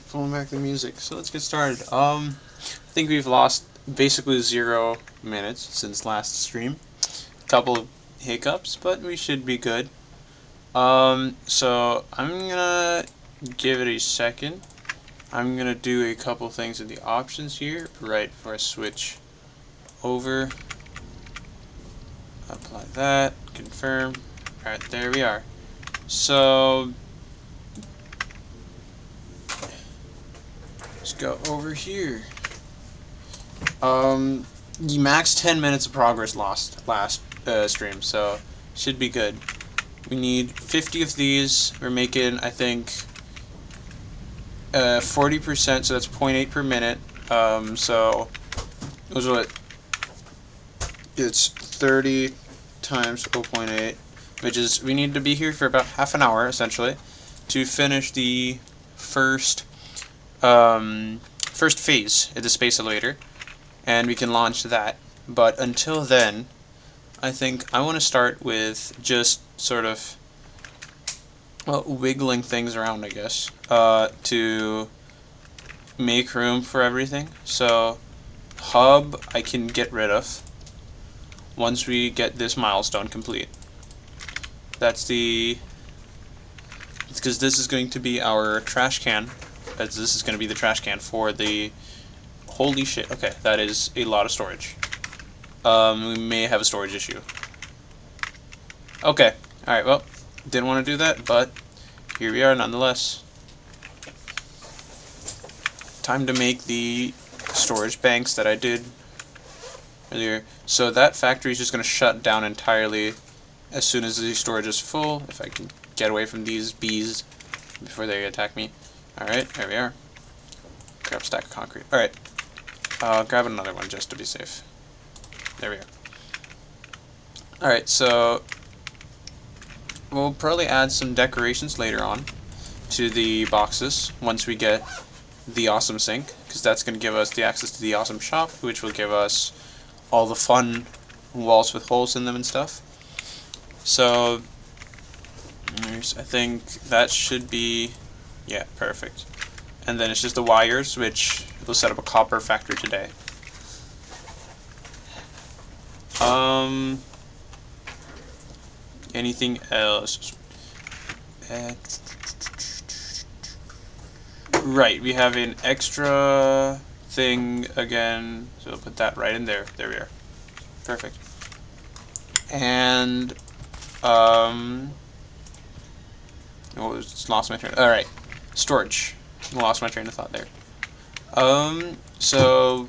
pulling back the music. So let's get started. I think we've lost basically 0 minutes since last stream. Couple of hiccups, but we should be good. So I'm gonna give it a second. I'm gonna do a couple things in the options here, right before I switch over. Apply that, confirm. Alright, there we are. So let's go over here. You max 10 minutes of progress lost last stream, so should be good. We need 50 of these. We're making, I think, 40%, so that's 0.8 per minute. So it was what? It's 30 times 0.8, which is, we need to be here for about half an hour, essentially, to finish the first phase of the space elevator, and we can launch that. But until then, I think I want to start with just sort of, well, wiggling things around, I guess, to make room for everything. So hub I can get rid of once we get this milestone complete. That's because this is going to be our trash can. This is going to be the trash can for the, holy shit, okay, that is a lot of storage. We may have a storage issue. Okay, alright, well, didn't want to do that, but here we are nonetheless. Time to make the storage banks that I did earlier. So that factory is just going to shut down entirely as soon as the storage is full, if I can get away from these bees before they attack me. Alright, there we are. Grab a stack of concrete. Alright, I'll grab another one just to be safe. There we are. Alright, so we'll probably add some decorations later on to the boxes once we get the awesome sink, because that's going to give us the access to the awesome shop, which will give us all the fun walls with holes in them and stuff. So I think that should be, yeah, perfect. And then it's just the wires, which we'll set up a copper factory today. Anything else? Right, we have an extra thing again, so we'll put that right in there. There we are. Perfect. And oh, just lost my train. All right, storage. Lost my train of thought there. So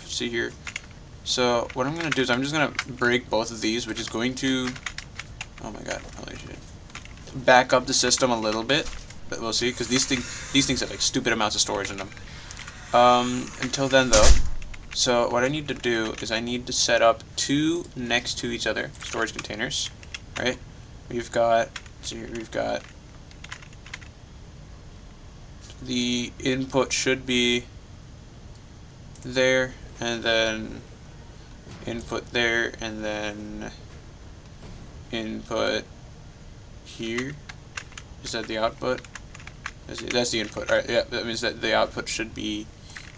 let's see here. So what I'm gonna do is I'm just gonna break both of these, which is going to, oh my god, holy shit, back up the system a little bit, but we'll see, because these things have like stupid amounts of storage in them. Until then though, so what I need to do is I need to set up two next to each other storage containers, right? We've got, so here we've got, the input should be there, and then input there, and then input here. Is that the output? That's the input. Alright, yeah, that means that the output should be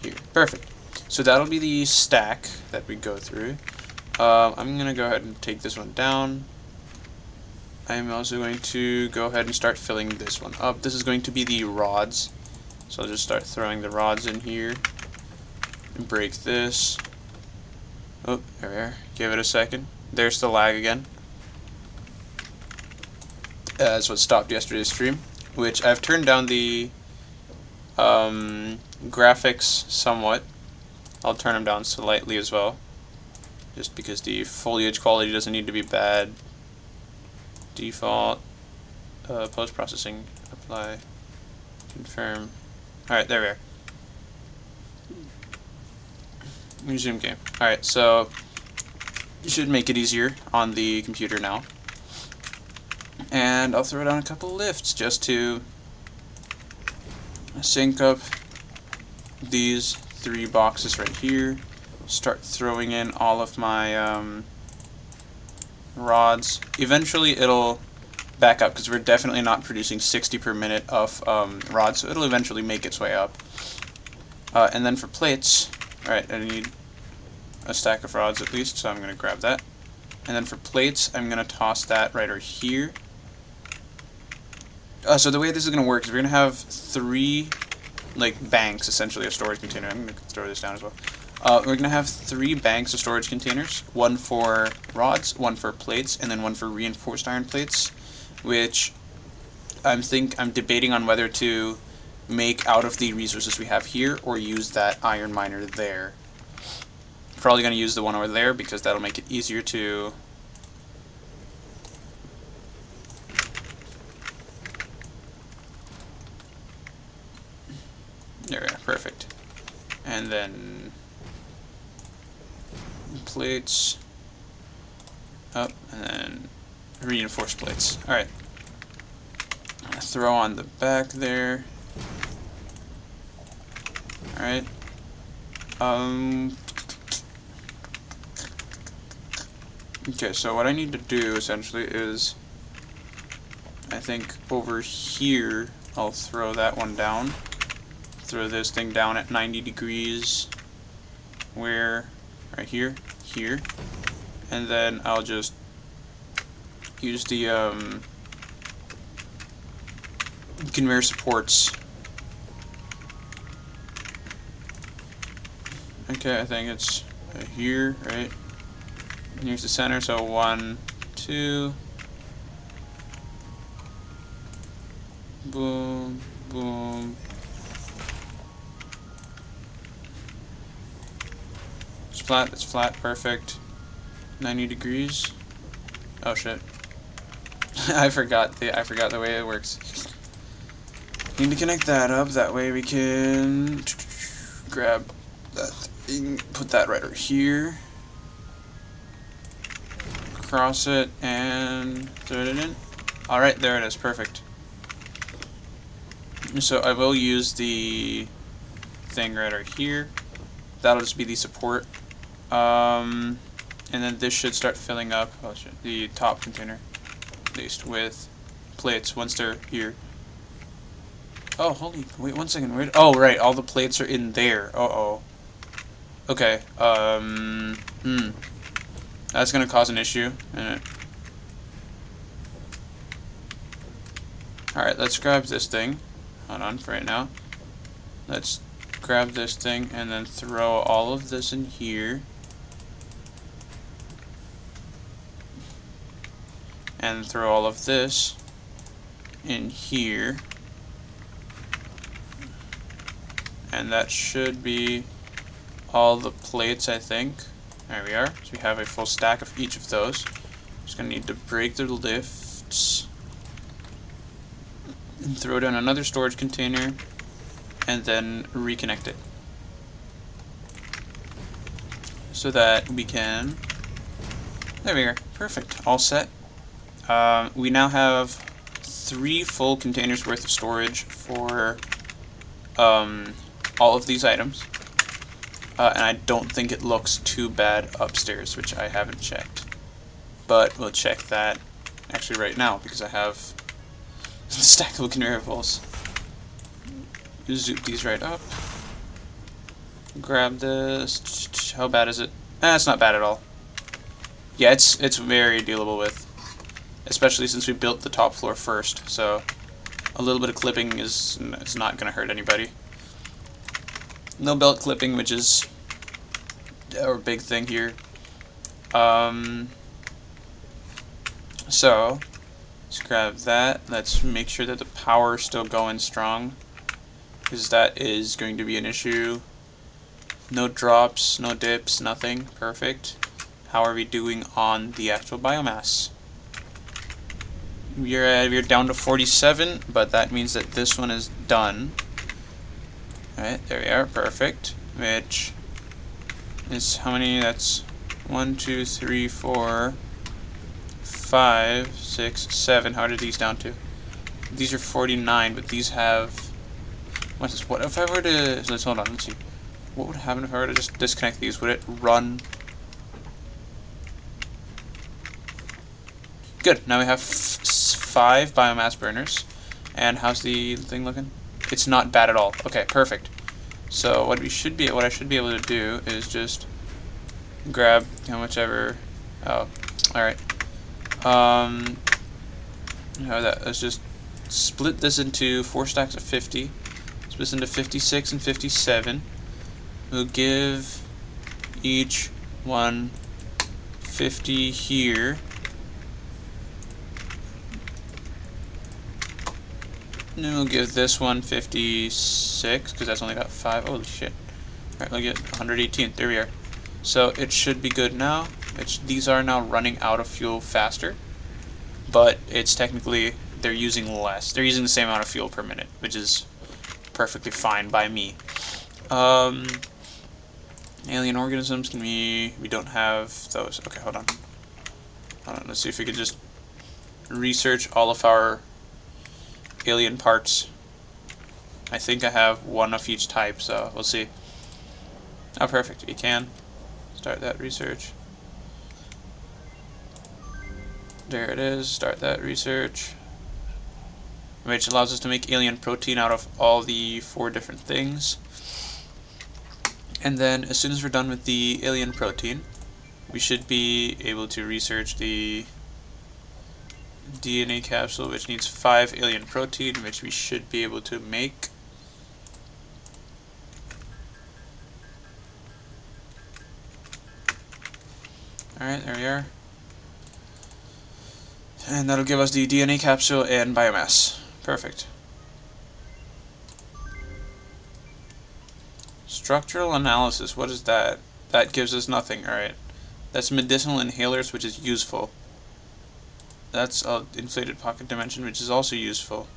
here. Perfect. So that'll be the stack that we go through. I'm going to go ahead and take this one down. I'm also going to go ahead and start filling this one up. This is going to be the rods. So I'll just start throwing the rods in here. And break this. Oh, there we are. Give it a second. There's the lag again. That's what stopped yesterday's stream, which I've turned down the graphics somewhat. I'll turn them down slightly as well, just because the foliage quality doesn't need to be bad. Default, post-processing, apply, confirm. Alright, there we are. Resume game. Alright, so you should make it easier on the computer now. And I'll throw down a couple lifts just to sync up these three boxes right here. Start throwing in all of my rods. Eventually it'll back up because we're definitely not producing 60 per minute of rods, so it'll eventually make its way up. And then for plates, alright, I need a stack of rods at least, so I'm going to grab that. And then for plates, I'm going to toss that right over here. So the way this is going to work is we're going to have 3 like banks, essentially, of storage container. I'm going to throw this down as well. We're going to have 3 banks of storage containers, one for rods, one for plates, and then one for reinforced iron plates, which I'm debating on whether to make out of the resources we have here or use that iron miner there. Probably going to use the one over there because that'll make it easier to there we are, perfect. And then plates up, and then reinforced plates. Alright. Throw on the back there. Alright. Okay, so what I need to do essentially is I think over here I'll throw that one down. Throw this thing down at 90 degrees. Where? Right here. Here. And then I'll just use the conveyor supports. Okay, I think it's here, right? And here's the center, so 1, 2. Boom, boom. It's flat, perfect. 90 degrees. Oh shit. I forgot the way it works. Need to connect that up, that way we can grab that thing, put that right over here. Cross it and throw it in. Alright, there it is, perfect. So I will use the thing right over here. That'll just be the support. And then this should start filling up the top container, at least with plates once they're here. Oh, wait 1 second. Oh, right, all the plates are in there. Uh-oh. Okay, that's gonna cause an issue. Alright, let's grab this thing. Hold on for right now. Let's grab this thing and then throw all of this in here. And throw all of this in here. And that should be all the plates, I think. There we are. So we have a full stack of each of those. Just gonna need to break the lifts. And throw down another storage container. And then reconnect it. So that we can... There we are. Perfect. All set. We now have 3 full containers worth of storage for all of these items. And I don't think it looks too bad upstairs, which I haven't checked. But we'll check that actually right now because I have stackable conveyables. Zoop these right up. Grab this. How bad is it? It's not bad at all. Yeah, it's very dealable with. Especially since we built the top floor first, so a little bit of clipping it's not going to hurt anybody. No belt clipping, which is our big thing here. So let's grab that. Let's make sure that the power is still going strong, because that is going to be an issue. No drops, no dips, nothing. Perfect. How are we doing on the actual biomass? We're down to 47, but that means that this one is done. Alright, there we are, perfect. Which is how many? That's 1, 2, 3, 4, 5, 6, 7. How did these down to? These are 49, but these have... What's this? What if I were to... Let's hold on, let's see. What would happen if I were to just disconnect these? Would it run? Good, now we have 5 5 biomass burners. And how's the thing looking? It's not bad at all. Okay, perfect. So what I should be able to do is just grab how much ever. Oh, all right. Let's just split this into 4 stacks of 50. Split this into 56 and 57. We'll give each one 50 here. And then we'll give this one 56, because that's only got 5. Holy shit. Alright, we'll get 118. There we are. So it should be good now. These are now running out of fuel faster. But it's technically, they're using less. They're using the same amount of fuel per minute, which is perfectly fine by me. Alien organisms, we don't have those. Okay, hold on. Let's see if we could just research all of our alien parts. I think I have one of each type, so we'll see. Oh, perfect. We can start that research. There it is. Start that research. Which allows us to make alien protein out of all the 4 different things. And then, as soon as we're done with the alien protein, we should be able to research the DNA capsule, which needs 5 alien protein, which we should be able to make. Alright, there we are. And that'll give us the DNA capsule and biomass. Perfect. Structural analysis, what is that? That gives us nothing, alright. That's medicinal inhalers, which is useful. That's inflated pocket dimension, which is also useful.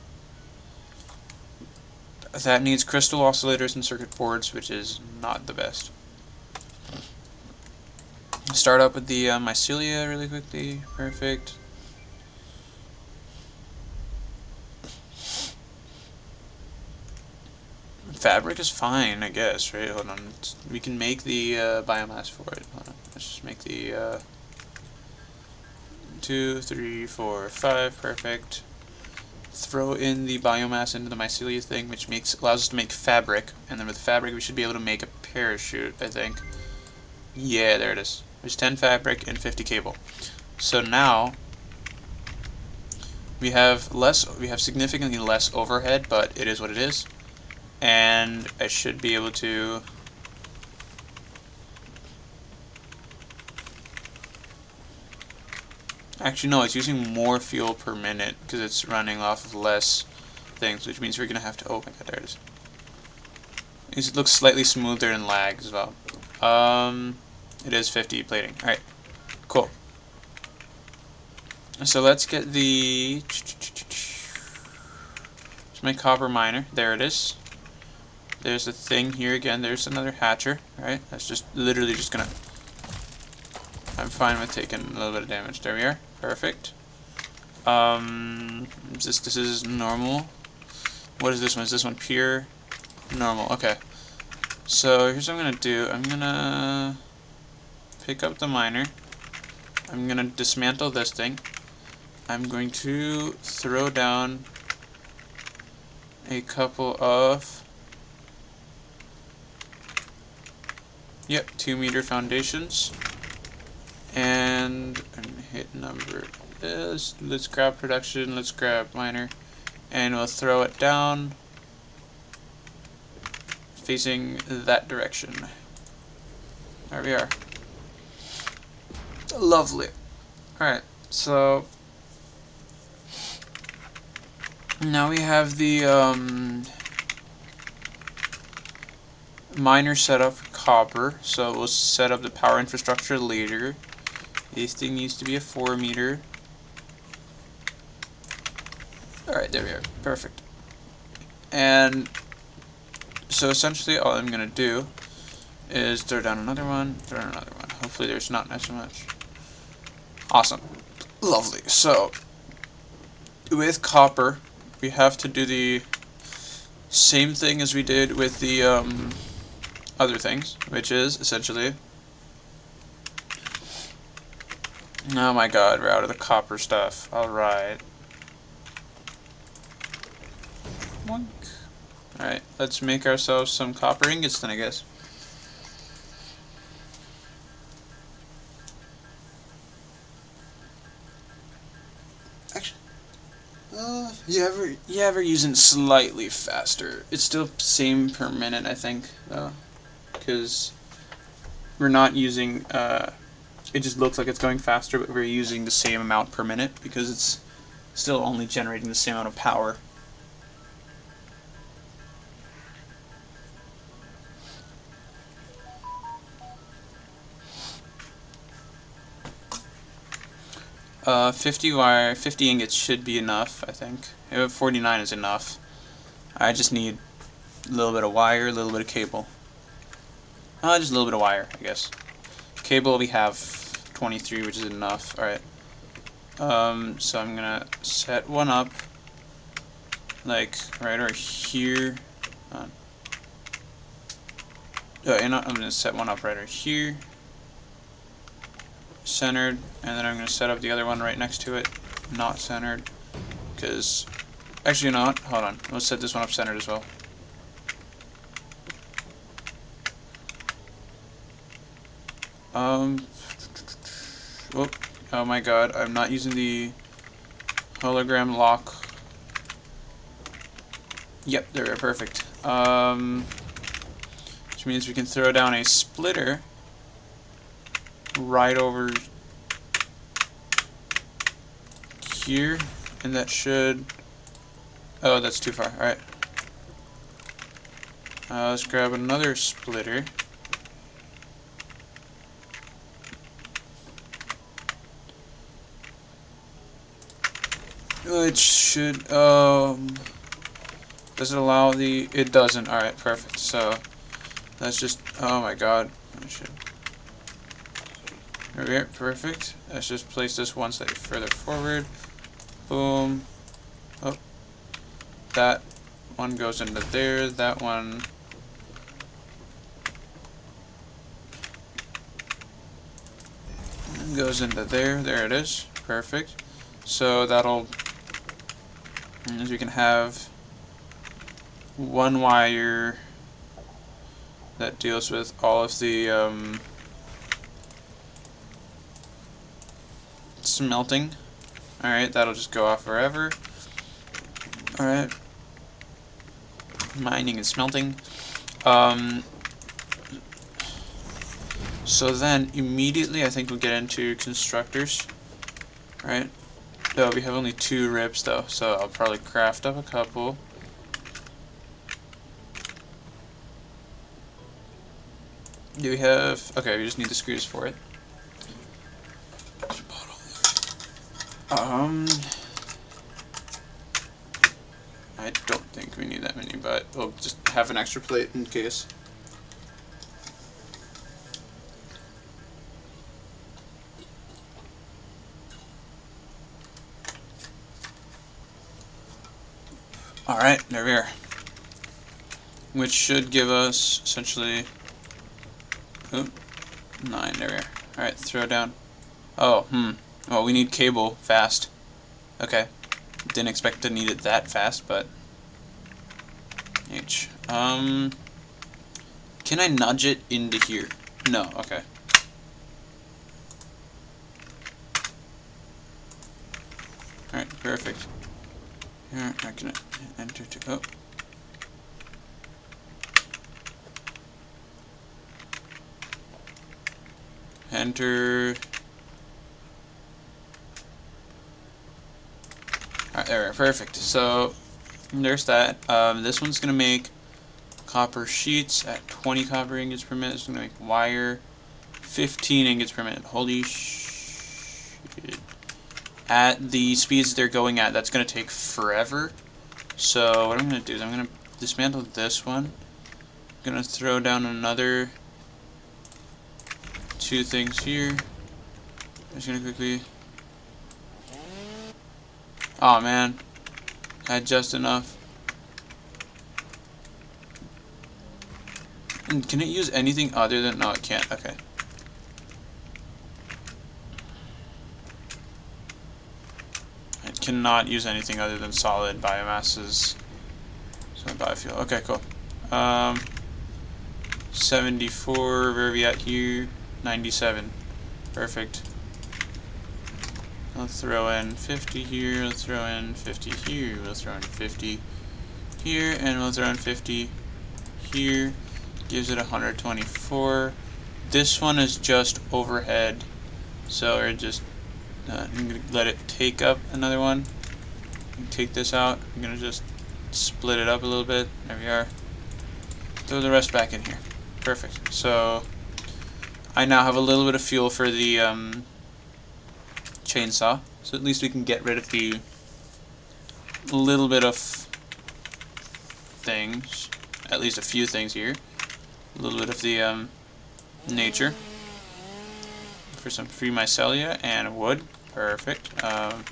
That needs crystal oscillators and circuit boards, which is not the best. Start up with the mycelia really quickly. Perfect. Fabric is fine, I guess, right? Hold on. We can make the biomass for it. Hold on. Let's just make the 2, 3, 4, 5. Perfect. Throw in the biomass into the mycelia thing, which allows us to make fabric. And then with fabric, we should be able to make a parachute, I think. Yeah, there it is. There's 10 fabric and 50 cable. So now we have significantly less overhead, but it is what it is. And I should be able to actually no, it's using more fuel per minute because it's running off of less things, which means we're gonna have to open it. There it is. It looks slightly smoother and lag as well. It is 50 plating. Alright, cool. So let's get the my copper miner. There it is. There's a thing here again. There's another hatcher. Alright, that's just literally just gonna. I'm fine with taking a little bit of damage. There we are. Perfect. This is normal. What is this one? Is this one pure? Normal. Okay. So here's what I'm gonna do. I'm gonna pick up the miner. I'm gonna dismantle this thing. I'm going to throw down a couple of 2-meter foundations, and hit number is, let's grab production, let's grab miner, and we'll throw it down facing that direction. There we are. Lovely. Alright, so now we have the miner set up for copper, so we'll set up the power infrastructure later. This thing needs to be a 4-meter. Alright, there we are. Perfect. And so essentially all I'm going to do is throw down another one, throw down another one. Hopefully there's not so much. Awesome. Lovely. So with copper, we have to do the same thing as we did with the other things, which is essentially, oh my god, we're out of the copper stuff. Alright. Boink. Alright, let's make ourselves some copper ingots then, I guess. Actually, you ever using slightly faster? It's still same per minute, I think, though, because we're not using. It just looks like it's going faster, but we're using the same amount per minute because it's still only generating the same amount of power. Uh, 50 ingots should be enough, I think. 49 is enough. I just need a little bit of wire, a little bit of cable. Just a little bit of wire, I guess. Cable, we have 23, which is enough. Alright. So I'm gonna set one up, like, right over here. You know, I'm gonna set one up right over here. Centered, and then I'm going to set up the other one right next to it, not centered, because, actually, you know what, hold on, let's set this one up centered as well. Oh my god, I'm not using the hologram lock. Yep, there we are, perfect. Which means we can throw down a splitter right over here, and that should, oh, that's too far. Alright, let's grab another splitter. It should, does it allow the, it doesn't. Alright, perfect. So let's just, oh my god, I should. There we are, perfect. Let's just place this one slightly further forward. Boom. Oh. That one goes into there. That one goes into there. There it is. Perfect. So that'll, as you can have one wire that deals with all of the smelting. Alright, that'll just go off forever. Alright. Mining and smelting. So then, immediately, I think we'll get into constructors. Right? No, we have only 2 rips, though, so I'll probably craft up a couple. Do we have... Okay, we just need the screws for it. I don't think we need that many, but we'll just have an extra plate in case. Alright, there we are. Which should give us, essentially... Oop, 9, there we are. Alright, throw down. Oh, well, we need cable fast. Okay. Didn't expect to need it that fast, but... H. Can I nudge it into here? No, okay. Alright, perfect. Here, I can enter to... Oh. Enter... Alright, there we are, perfect. So, there's that. This one's going to make copper sheets at 20 copper ingots per minute. It's going to make wire 15 ingots per minute. Holy shit. At the speeds they're going at, that's going to take forever. So, what I'm going to do is I'm going to dismantle this one. I'm going to throw down another 2 things here. I'm just going to quickly... Oh man, had just enough. And can it use anything other than... No, it can't. Okay. It cannot use anything other than solid biomasses. So biofuel. Okay, cool. 74. Where are we at here? 97. Perfect. Let's throw in 50 here. Let's throw in 50 here. We'll throw in 50 here, and we'll throw in 50 here. Gives it 124. This one is just overhead, so we're just I'm gonna let it take up another one. Take this out. I'm gonna just split it up a little bit. There we are. Throw the rest back in here. Perfect. So I now have a little bit of fuel for the chainsaw, so at least we can get rid of the little bit of things, at least a few things here. A little bit of the nature for some free mycelia and wood. Perfect. Alright,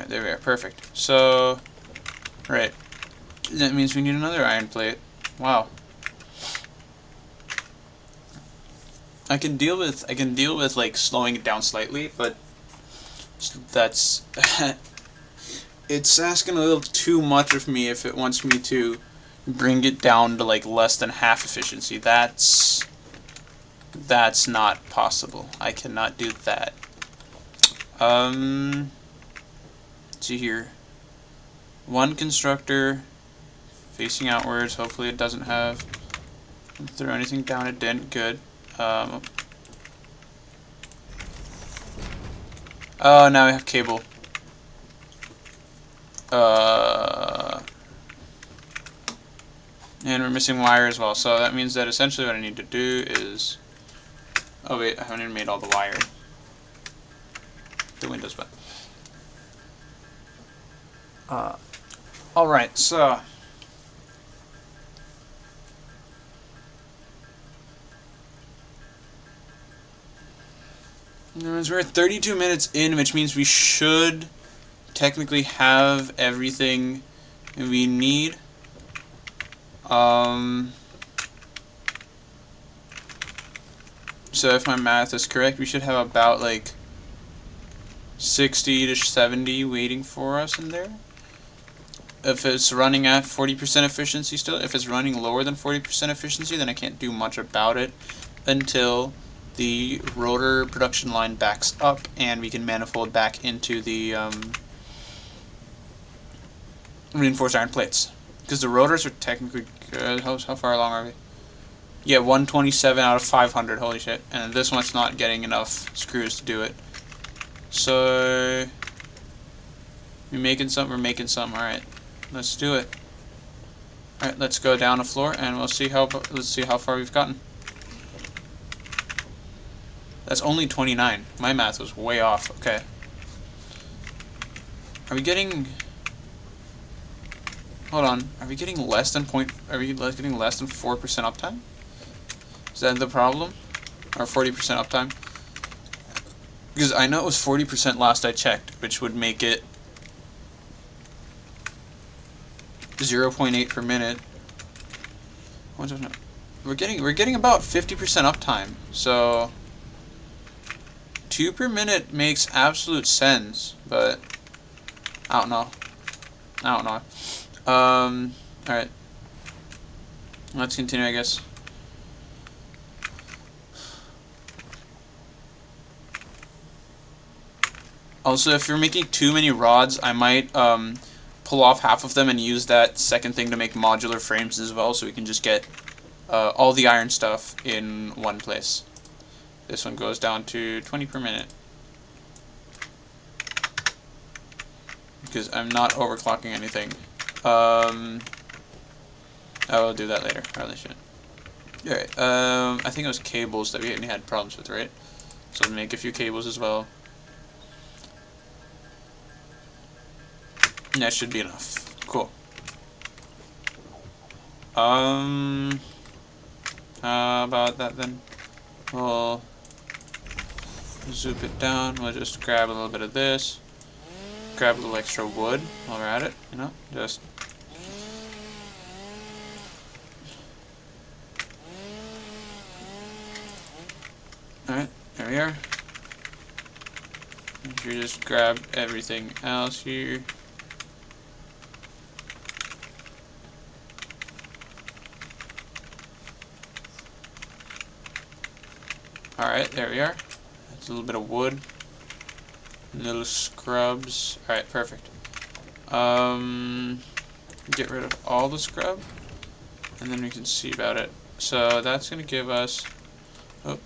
there we are. Perfect. So, right. That means we need another iron plate. Wow. I can deal with like slowing it down slightly, but that's it's asking a little too much of me if it wants me to bring it down to like less than half efficiency. That's not possible. I cannot do that. Let's see here. One constructor facing outwards. Hopefully it doesn't have throw anything down. It didn't. Good. Oh, now we have cable. And we're missing wire as well. So that means that essentially what I need to do is... Oh wait, I haven't even made all the wire. The Windows button. Alright, so... We're at 32 minutes in, which means we should technically have everything we need. So if my math is correct, we should have about like 60 to 70 waiting for us in there. If it's running at 40% efficiency still, if it's running lower than 40% efficiency, then I can't do much about it until the rotor production line backs up and we can manifold back into the reinforced iron plates. Because the rotors are technically good. How far along are we? Yeah, 127 out of 500. Holy shit. And this one's not getting enough screws to do it. So we're making some. Alright. Let's do it. Alright, let's go down a floor and let's see how far we've gotten. That's only 29. My math was way off. Okay. Are we getting... Hold on. Are we getting less than getting less than 4% uptime? Is that the problem? Or 40% uptime? Because I know it was 40% last I checked, which would make it 0.8 per minute. We're getting about 50% uptime. So 2 per minute makes absolute sense, but I don't know. Alright. Let's continue, I guess. Also, if you're making too many rods, I might pull off half of them and use that second thing to make modular frames as well, so we can just get all the iron stuff in one place. This one goes down to 20 per minute. Because I'm not overclocking anything. I will do that later. Probably should. Alright, I think it was cables that we had problems with, right? So I'll make a few cables as well. And that should be enough. Cool. How about that then? We'll zoop it down. We'll just grab a little bit of this. Grab a little extra wood while we're at it, you know? Just... Alright, there we are. Make sure you just grab everything else here. Alright, there we are. That's a little bit of wood. Little scrubs. Alright, perfect. Get rid of all the scrub, and then we can see about it. So that's gonna give us. Oh.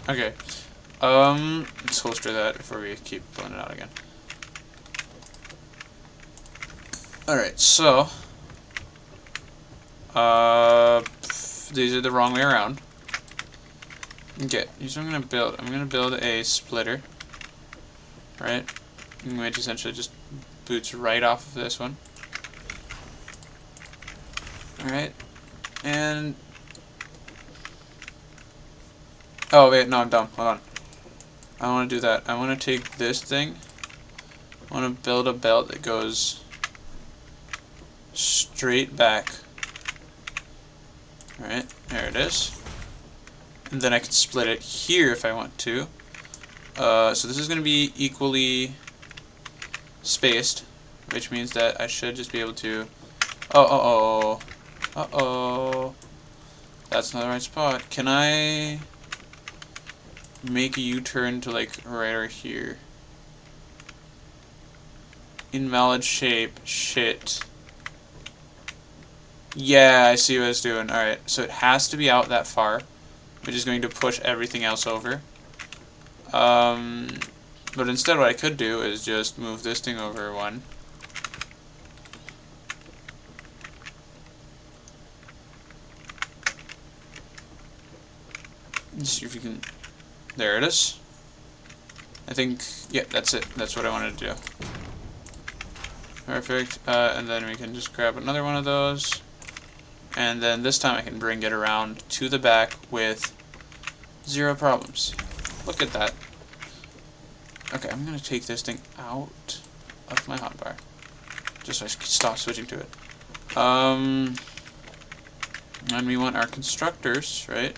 Okay. Let's holster that before we keep pulling it out again. Alright, so these are the wrong way around. Okay, here's what I'm gonna build. I'm gonna build a splitter. Right? Which essentially just boots right off of this one. Alright. And oh wait, no, I'm dumb. Hold on. I don't want to do that. I want to take this thing. I want to build a belt that goes straight back. Alright, there it is. And then I can split it here if I want to. So this is going to be equally spaced, which means that I should just be able to. Uh-oh. That's not the right spot. Can I make a U-turn to like right over here? Invalid shape. Shit. Yeah, I see what it's doing. Alright, so it has to be out that far, which is going to push everything else over. But instead what I could do is just move this thing over one. Let's see if we can. There it is. I think, yeah, that's it. That's what I wanted to do. Perfect. And then we can just grab another one of those. And then this time I can bring it around to the back with 0 problems. Look at that. Okay, I'm going to take this thing out of my hotbar, just so I can stop switching to it. And we want our constructors, right?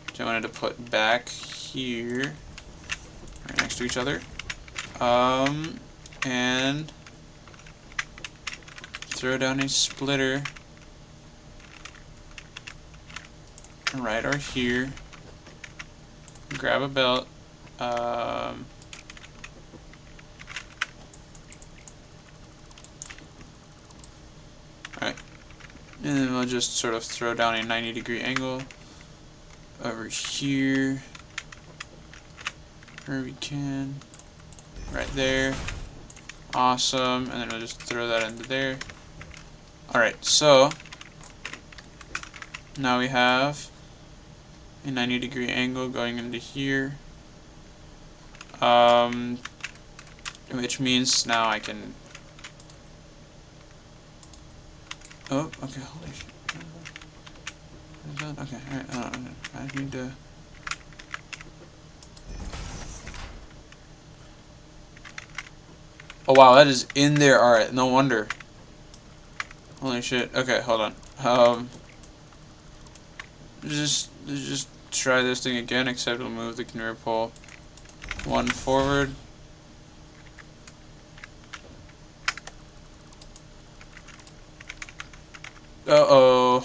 Which I wanted to put back here, right next to each other. And throw down a splitter right over here. Grab a belt. Alright. And then we'll just sort of throw down a 90-degree angle over here. Where we can. Right there. Awesome. And then we'll just throw that into there. Alright, so now we have a 90-degree angle going into here. Which means now I can. Oh, okay, holy shit. Okay, alright, I need to. Oh wow, that is in there. Alright, no wonder. Holy shit. Okay, hold on. Just try this thing again, except we'll move the conveyor pole one forward. Uh-oh.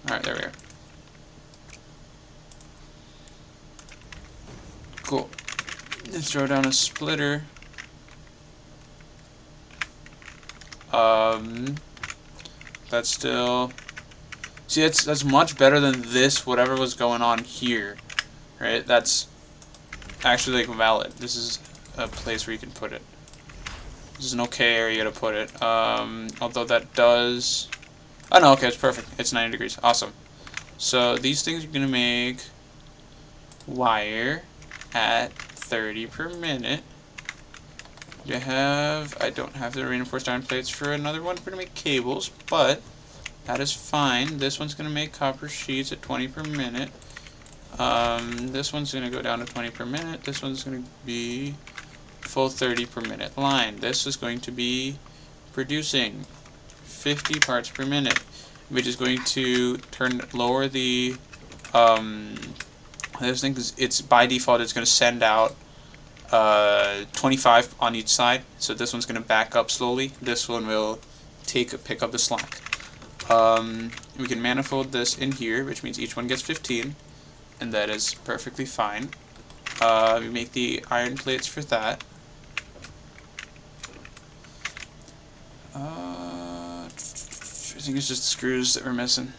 Alright, there we are. Cool. Let's throw down a splitter. That's still. See, that's much better than this. Whatever was going on here, right? That's actually like valid. This is a place where you can put it. This is an okay area to put it. Although that does. Oh no, okay, it's perfect. It's 90 degrees. Awesome. So these things are gonna make wire at 30 per minute. I don't have the reinforced iron plates for another one. We're gonna make cables, but that is fine. This one's gonna make copper sheets at 20 per minute. This one's gonna go down to 20 per minute. This one's gonna be full 30 per minute line. This is going to be producing 50 parts per minute, which is going to lower the this thing, because it's by default it's going to send out 25 on each side. So this one's going to back up slowly. This one will pick up the slack. We can manifold this in here, which means each one gets 15, and that is perfectly fine. We make the iron plates for that. I think it's just the screws that we're missing.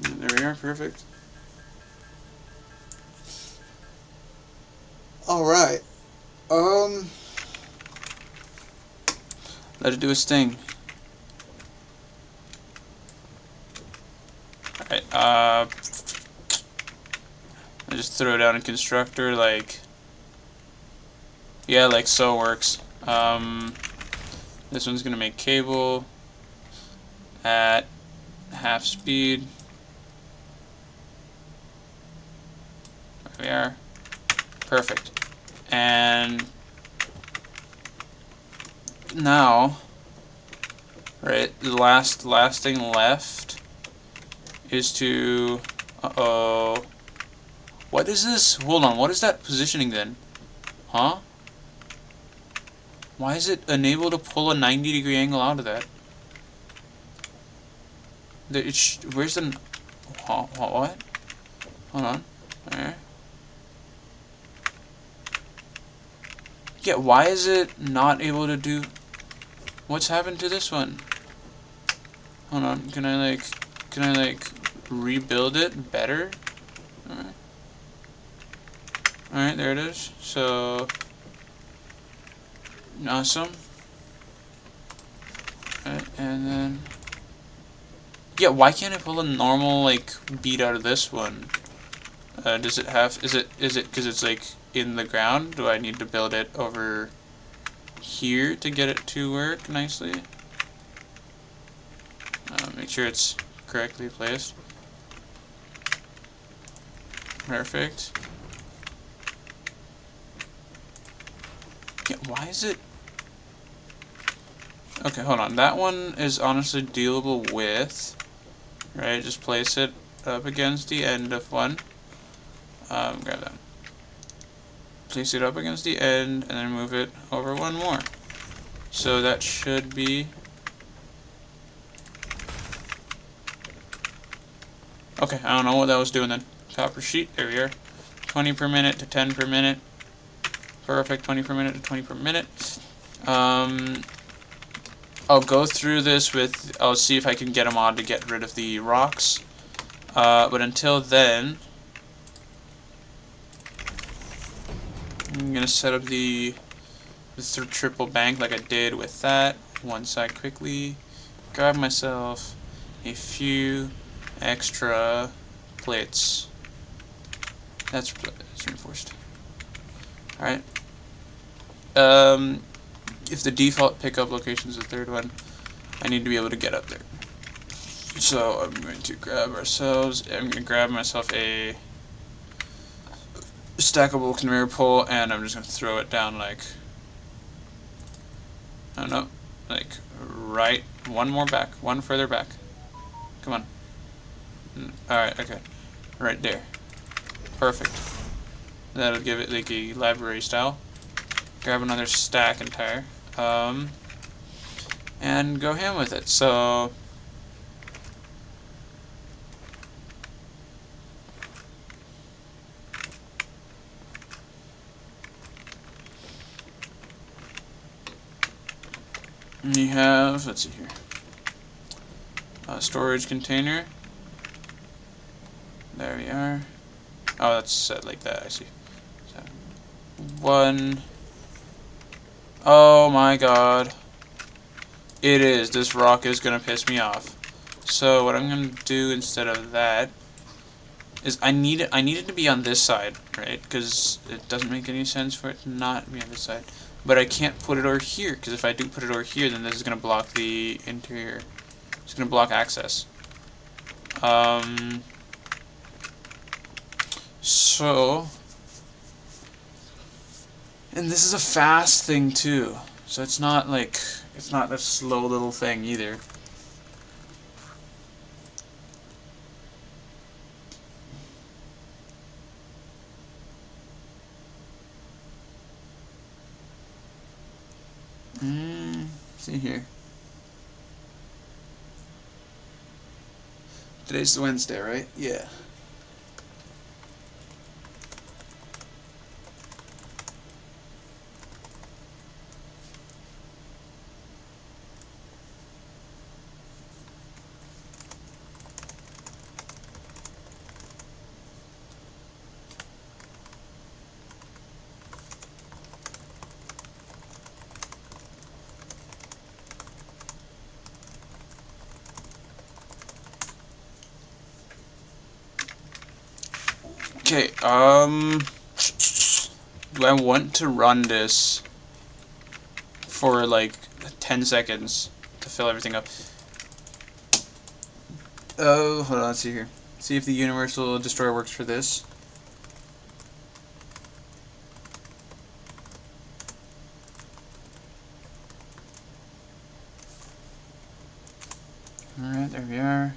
There we are, perfect. Alright. Let it do its thing. Alright, I just throw it down in constructor, like, yeah, like so works. This one's gonna make cable at half speed. There we are. Perfect. And now, right, the last thing left is to, what is this? Hold on, what is that positioning then? Huh? Why is it unable to pull a 90-degree angle out of that? Where's the... What? Hold on. There. Yeah, why is it not able to do... What's happened to this one? Hold on, can I like rebuild it better? Alright, there it is. So... Awesome. Right, and then... Yeah, why can't I pull a normal, like, bead out of this one? Does it have... Is it because it's, like, in the ground? Do I need to build it over here to get it to work nicely? Make sure it's correctly placed. Perfect. Yeah, why is it... Okay, hold on. That one is honestly dealable with... Right, just place it up against the end of one. Grab that. Place it up against the end, and then move it over one more. So that should be... Okay, I don't know what that was doing then. Copper sheet, there we are. 20 per minute to 10 per minute. Perfect, 20 per minute to 20 per minute. I'll go through this with... I'll see if I can get a mod to get rid of the rocks. But until then... I'm going to set up the triple bank like I did with that. One side quickly. Grab myself a few extra plates. That's reinforced. Alright. If the default pickup location is the third one, I need to be able to get up there. So I'm going to grab myself a stackable conveyor pole, and I'm just going to throw it down like, I don't know, like right, one more back, one further back. Come on. Alright, okay. Right there. Perfect. That'll give it like a library style. Grab another stack entire. And go ham with it. So we have, let's see here, a storage container. There we are. Oh, that's set like that, I see. So, one. Oh my god. It is. This rock is gonna piss me off. So what I'm gonna do instead of that is I need it to be on this side, right? Because it doesn't make any sense for it to not be on this side. But I can't put it over here, because if I do put it over here, then this is gonna block the interior. It's gonna block access. So, and this is a fast thing too, so it's not like, it's not a slow little thing either. See here. Today's Wednesday, right? Yeah. Okay, do I want to run this for like 10 seconds to fill everything up? Oh, hold on, let's see here. See if the Universal Destroyer works for this. Alright, there we are.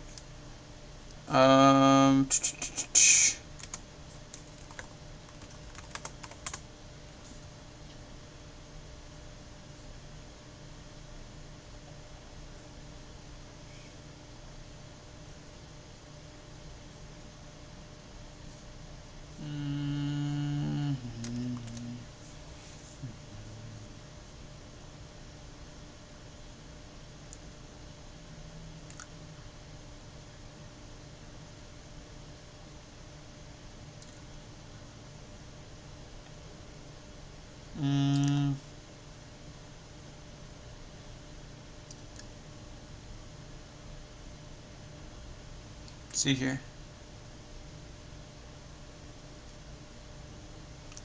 See here.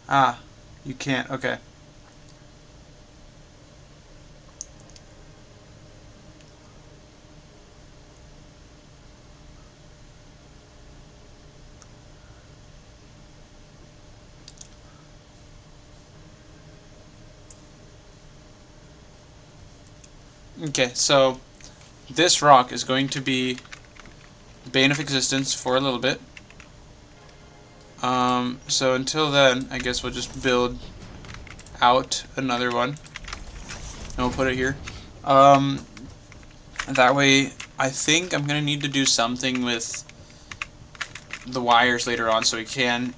Ah, you can't. Okay. Okay, so this rock is going to be Bane of Existence for a little bit. So until then, I guess we'll just build out another one. And we'll put it here. That way, I think I'm going to need to do something with the wires later on, so we can,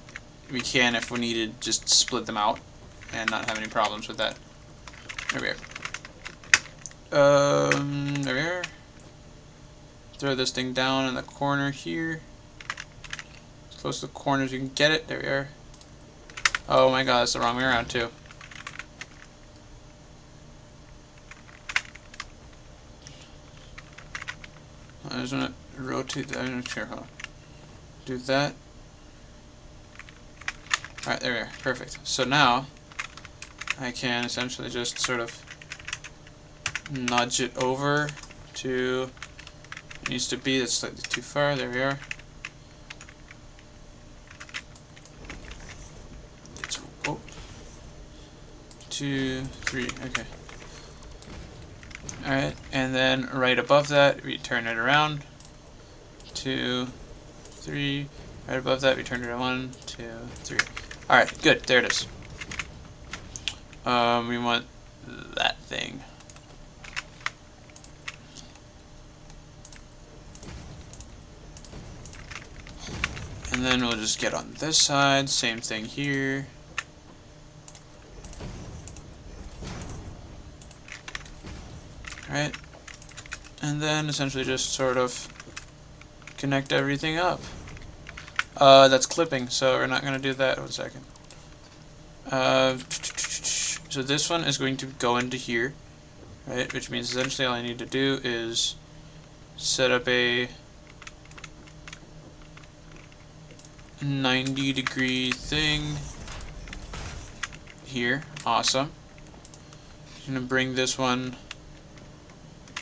if we needed, just split them out and not have any problems with that. There we are. There we are. Throw this thing down in the corner here. As close to the corner as you can get it. There we are. Oh my god, that's the wrong way around too. I just want to rotate that. I'm not sure how. Do that. Alright, there we are. Perfect. So now, I can essentially just sort of nudge it over to it needs to be. That's slightly too far. There we are. Oh. 2, 3. Okay. Alright, and then right above that, we turn it around. 2, 3. Right above that, we turn it around. 1, 2, 3. Alright, good. There it is. We want that thing. And then we'll just get on this side. Same thing here. Alright. And then essentially just sort of connect everything up. That's clipping, so we're not going to do that. 1 second. So this one is going to go into here, right? Which means essentially all I need to do is set up a 90-degree thing here. Awesome. I'm going to bring this one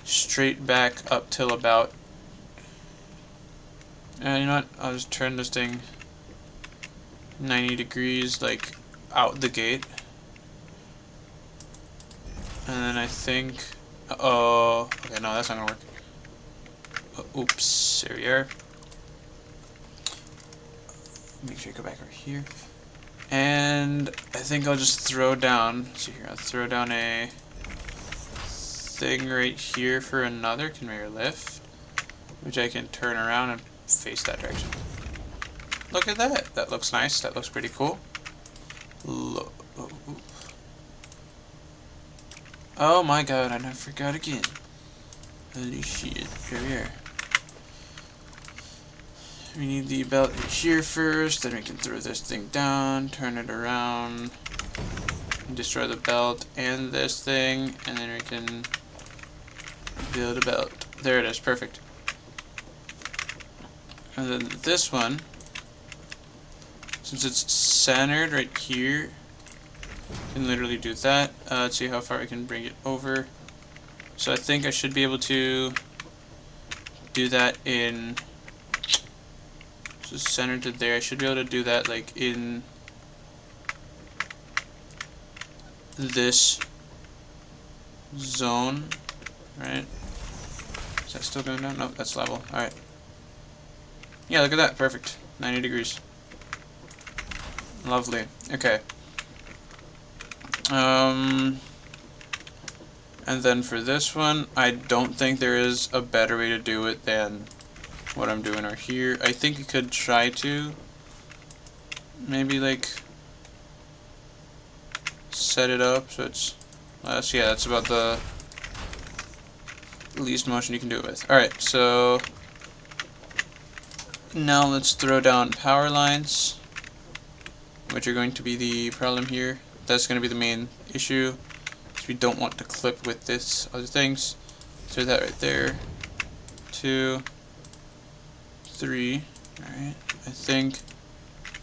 straight back up till about, and you know what, I'll just turn this thing 90 degrees like out the gate, and then I think, oh, okay, no, that's not gonna work. Oops, there we are. Make sure I go back over here, and I think I'll just throw down, let's see here, I'll throw down a thing right here for another conveyor lift, which I can turn around and face that direction. Look at that. That looks nice. That looks pretty cool. Oh my god, I forgot again. Holy shit. Here we are. We need the belt here first, then we can throw this thing down, turn it around, destroy the belt and this thing, and then we can build a belt. There it is, perfect. And then this one, since it's centered right here, we can literally do that. Let's see how far we can bring it over. So I think I should be able to do that in, so centered to there. I should be able to do that like in this zone, right? Is that still going down? Nope, that's level. Alright. Yeah, look at that. Perfect. 90 degrees. Lovely. Okay. And then for this one, I don't think there is a better way to do it than what I'm doing right here. I think you could try to maybe like set it up so it's less. Yeah, that's about the least motion you can do it with. Alright, so now let's throw down power lines, which are going to be the problem here. That's going to be the main issue. We don't want to clip with this other things. So that right there. 2, 3. Alright, I think.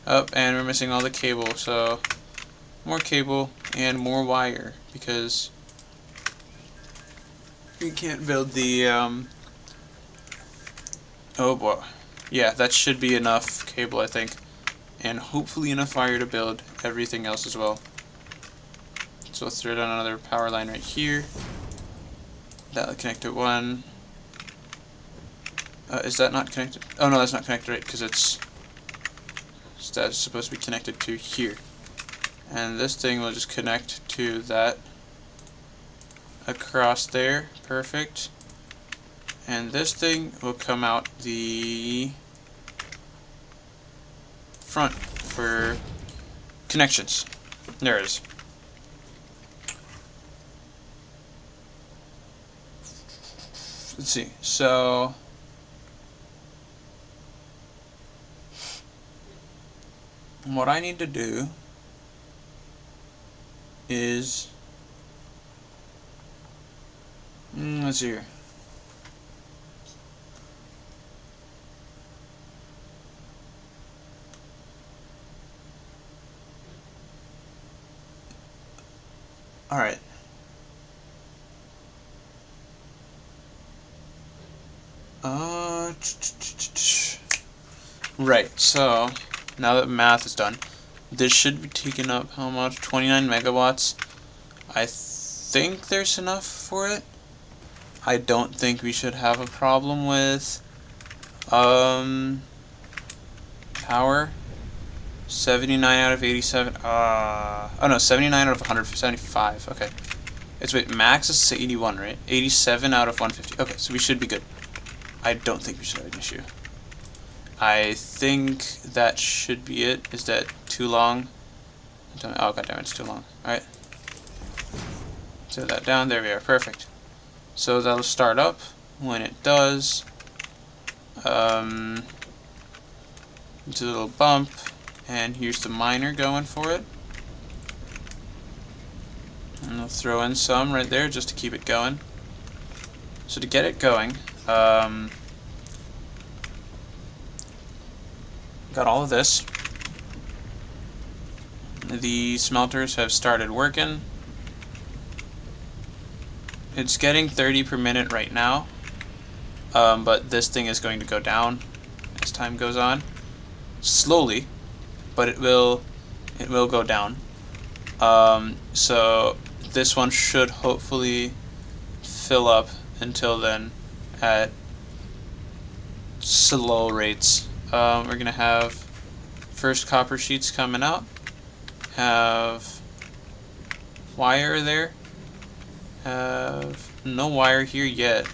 Up, and we're missing all the cable, so more cable and more wire because we can't build the oh boy. Yeah, that should be enough cable, I think. And hopefully enough wire to build everything else as well. So let's throw down another power line right here. That'll connect to one. Is that not connected? Oh no, that's not connected, right? Because that's supposed to be connected to here. And this thing will just connect to that across there. Perfect. And this thing will come out the front for connections. There it is. Let's see. So what I need to do is let's see here. All right. Right, so now that math is done, this should be taking up how much? 29 megawatts. I think there's enough for it. I don't think we should have a problem with power. 79 out of 87. Oh no, 79 out of 175. Okay. It's wait, max is 81, right? 87 out of 150. Okay, so we should be good. I don't think we should have an issue. I think that should be it. Is that too long? Oh goddammit, it's too long. Alright. Set that down. There we are. Perfect. So that'll start up. When it does, it's a little bump, and here's the miner going for it. And I'll throw in some right there just to keep it going. So to get it going, got all of this. The smelters have started working. It's getting 30 per minute right now, but this thing is going to go down as time goes on. Slowly, but it will go down. So this one should hopefully fill up until then at slow rates. We're gonna have first copper sheets coming out, have wire there, have no wire here yet.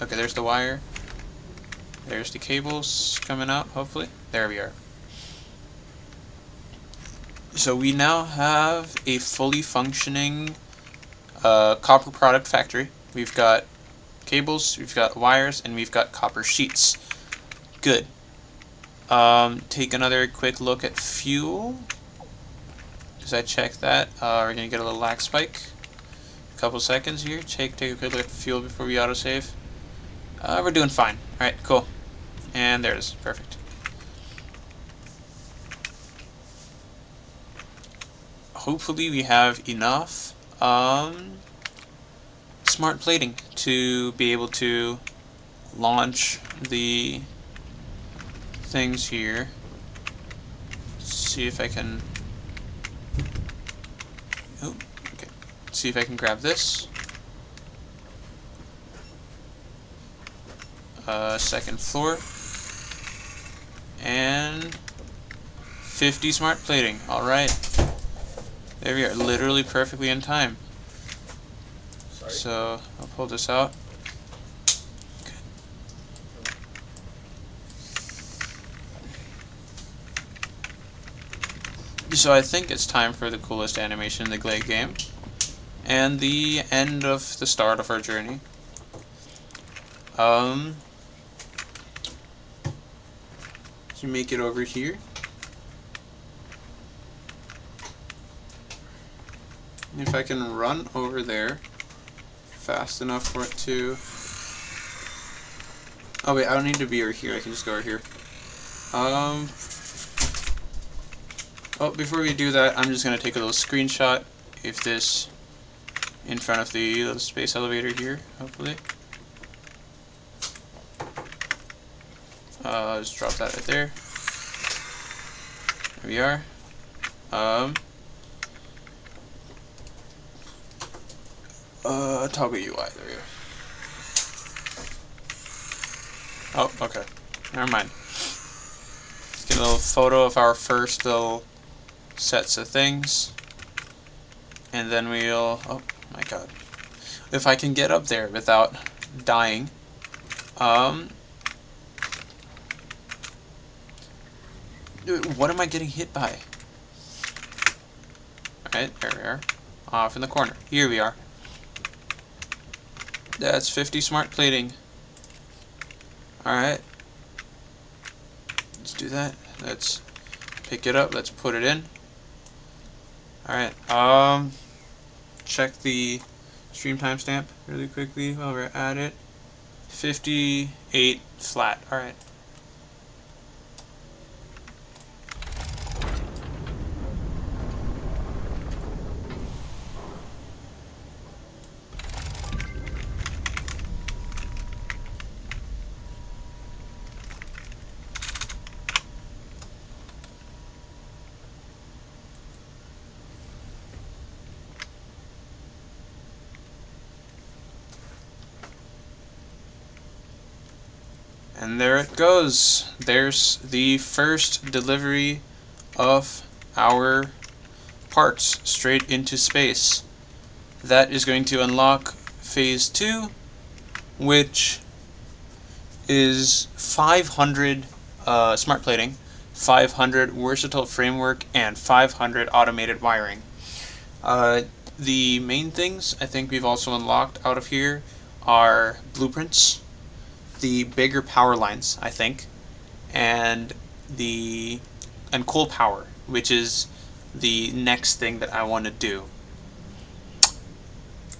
Okay, there's the wire. There's the cables coming out, hopefully. There we are. So we now have a fully functioning copper product factory. We've got cables, we've got wires, and we've got copper sheets. Good. Take another quick look at fuel, because I checked that. We're going to get a little lag spike. A couple seconds here. Take a quick look at fuel before we autosave. We're doing fine. Alright, cool. And there it is. Perfect. Hopefully we have enough smart plating to be able to launch the things here. Let's see if I can... Oh, okay. Let's see if I can grab this. Second floor. And 50 smart plating. Alright. There we are. Literally perfectly in time. Sorry. So, I'll pull this out. So I think it's time for the coolest animation in the Glade game. And the end of the start of our journey. So make it over here. And if I can run over there fast enough for it to... Oh wait, I don't need to be over here, I can just go over here. Oh, before we do that, I'm just going to take a little screenshot of this in front of the little space elevator here, hopefully. Just drop that right there. There we are. Toggle UI, there we go. Oh, okay. Never mind. Let's get a little photo of our first little sets of things. And then we'll... Oh, my god. If I can get up there without dying. What am I getting hit by? Alright, there we are. Off in the corner. Here we are. That's 50 smart plating. Alright. Let's do that. Let's pick it up. Let's put it in. Alright. Check the stream timestamp really quickly while we're at it. 58 flat. Alright. And there it goes. There's the first delivery of our parts straight into space. That is going to unlock phase 2, which is 500 smart plating, 500 versatile framework, and 500 automated wiring. The main things I think we've also unlocked out of here are blueprints, the bigger power lines, I think, and coal power, which is the next thing that I want to do.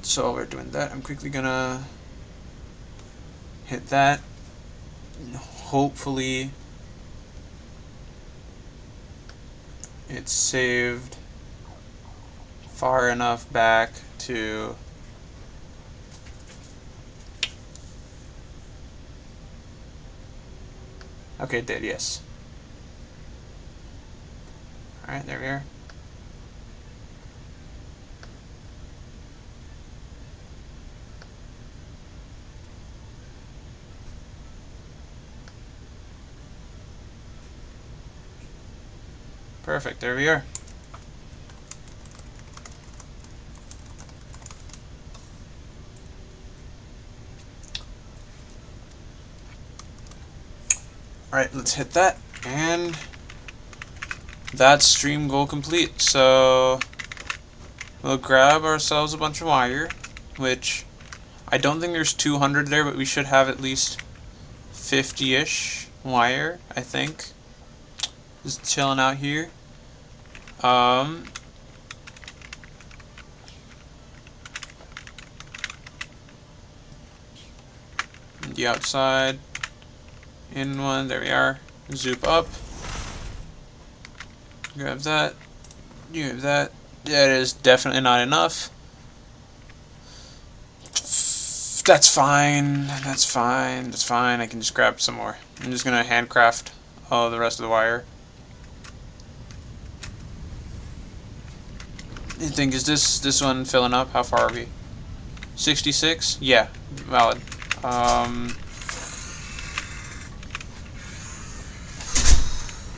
So we're doing that. I'm quickly gonna hit that. Hopefully it's saved far enough back to... Okay, it did, yes. Alright, there we are. Perfect, there we are. Alright, let's hit that, and that's stream goal complete. So we'll grab ourselves a bunch of wire, which I don't think there's 200 there, but we should have at least 50-ish wire, I think. Just chilling out here. The outside, in one, there we are. Zoop up. Grab that. Grab that. That is definitely not enough. That's fine. That's fine. That's fine. I can just grab some more. I'm just gonna handcraft all the rest of the wire. You think, is this one filling up? How far are we? 66? Yeah, valid.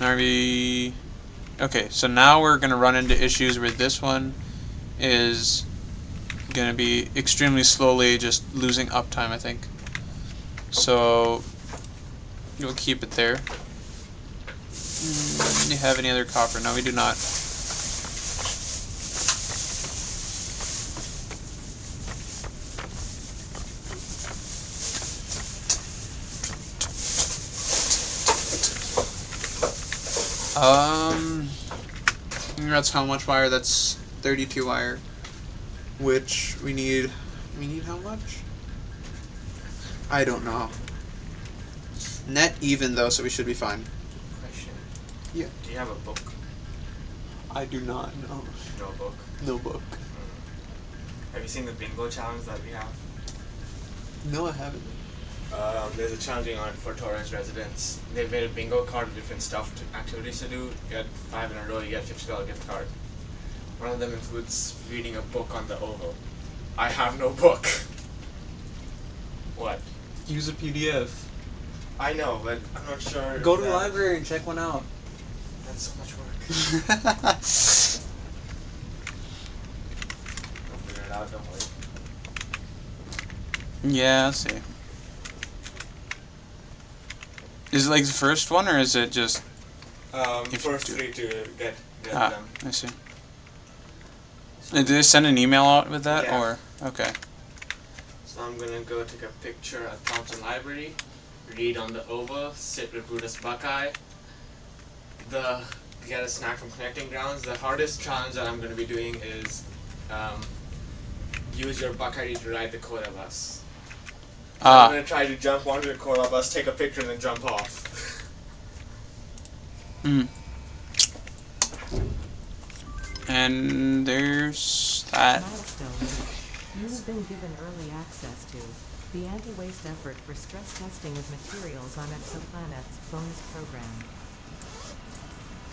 Are we... Okay, so now we're gonna run into issues where this one is gonna be extremely slowly just losing uptime, I think. So we'll keep it there. Do you have any other copper? No, we do not. That's how much wire? That's 32 wire. Which we need how much? I don't know. Net even though, so we should be fine. Question. Yeah. Do you have a book? I do not know. No book? No book. Have you seen the bingo challenge that we have? No, I haven't. There's a challenge going on for Torrance residents. They've made a bingo card with different stuff, activities to do. You get 5 in a row, you get a $50 gift card. One of them includes reading a book on the oval. I have no book. What? Use a PDF. I know, but I'm not sure. Go to the library and check one out. That's so much work. I'll figure it out, don't worry. Yeah, let's see. Is it like the first one, or is it just... First 3 to get them. I see. Did they send an email out with that, Yeah. or... Okay. So I'm gonna go take a picture at Thompson Library, read on the oval, sit with Brutus Buckeye, get a snack from Connecting Grounds. The hardest challenge that I'm gonna be doing is use your Buckeye to ride the cola bus. So I'm gonna try to jump onto the cola bus, take a picture, and then jump off. And there's that. Milestone. You have been given early access to the anti-waste effort for stress testing of materials on exoplanets bonus program.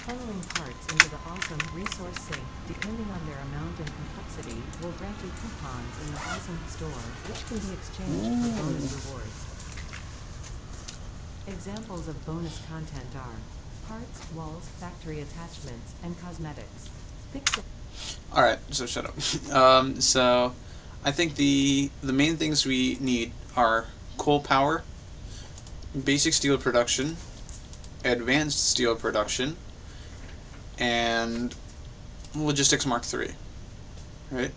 Funneling parts into the awesome resource sink, depending on their amount and complexity, will grant you coupons in the awesome store, which can be exchanged for bonus rewards. Examples of bonus content are parts, walls, factory attachments, and cosmetics. Fix it. Alright, so shut up. So I think the main things we need are coal power, basic steel production, advanced steel production, and logistics Mark III. Right?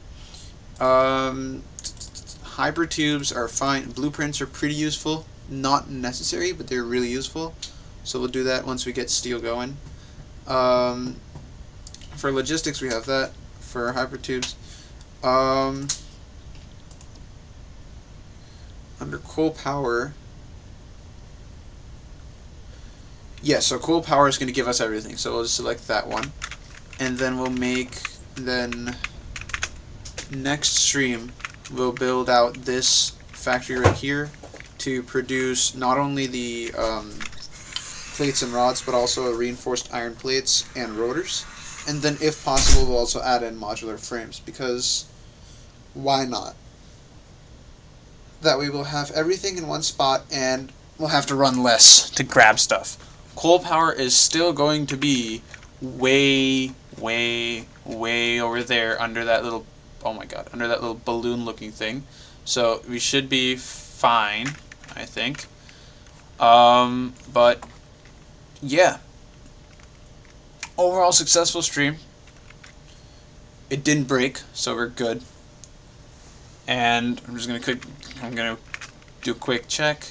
Hypertubes are fine. Blueprints are pretty useful. Not necessary, but they're really useful. So we'll do that once we get steel going. For logistics, we have that. For hypertubes, under coal power, yeah, so coal power is going to give us everything, so we'll just select that one, and then we'll make, next stream, we'll build out this factory right here to produce not only the plates and rods, but also reinforced iron plates and rotors. And then, if possible, we'll also add in modular frames, because why not? That way we'll have everything in one spot, and we'll have to run less to grab stuff. Coal power is still going to be way, way, way over there under that little, oh my god, under that little balloon-looking thing. So we should be fine, I think. But yeah. Overall successful stream. It didn't break, so we're good. And I'm gonna do a quick check.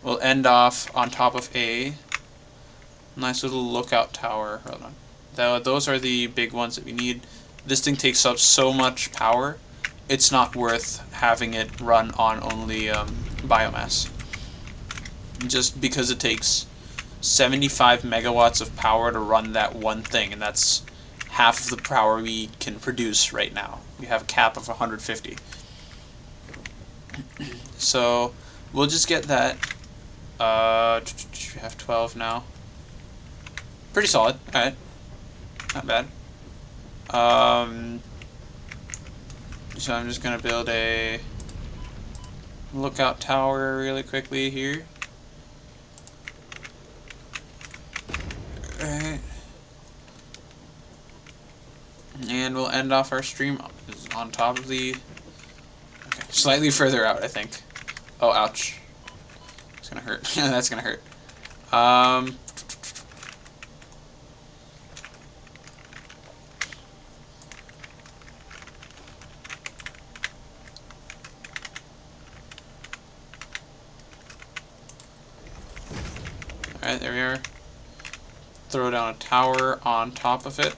We'll end off on top of a nice little lookout tower. Hold on. Those are the big ones that we need. This thing takes up so much power, it's not worth having it run on only biomass. Just because it takes 75 megawatts of power to run that one thing, and that's half of the power we can produce right now. We have a cap of 150. So we'll just get that. We have 12 now. Pretty solid. Alright. Not bad. So I'm just gonna build a lookout tower really quickly here. Alright. And we'll end off our stream on top of the... Okay, slightly further out, I think. Oh, ouch. It's gonna hurt. That's gonna hurt. Alright, there we are. Throw down a tower on top of it.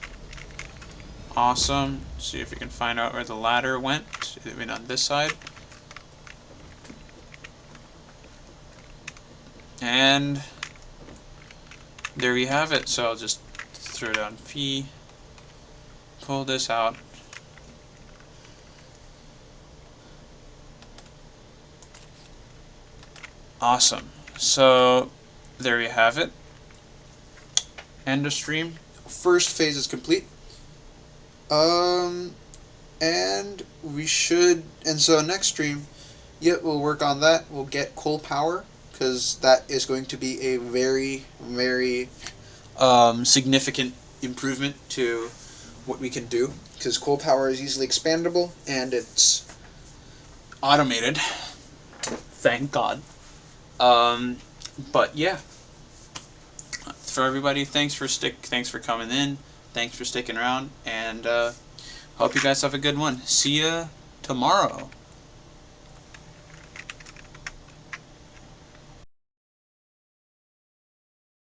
Awesome. See if we can find out where the ladder went. It went on this side. And there we have it. So I'll just throw down P, pull this out. Awesome. So there we have it. End of stream. First phase is complete. And so next stream, yep, we'll work on that. We'll get coal power, because that is going to be a very, very significant improvement to what we can do, because coal power is easily expandable and it's automated. Thank God. But yeah, for everybody, thanks for coming in, thanks for sticking around, and hope you guys have a good one. See ya tomorrow.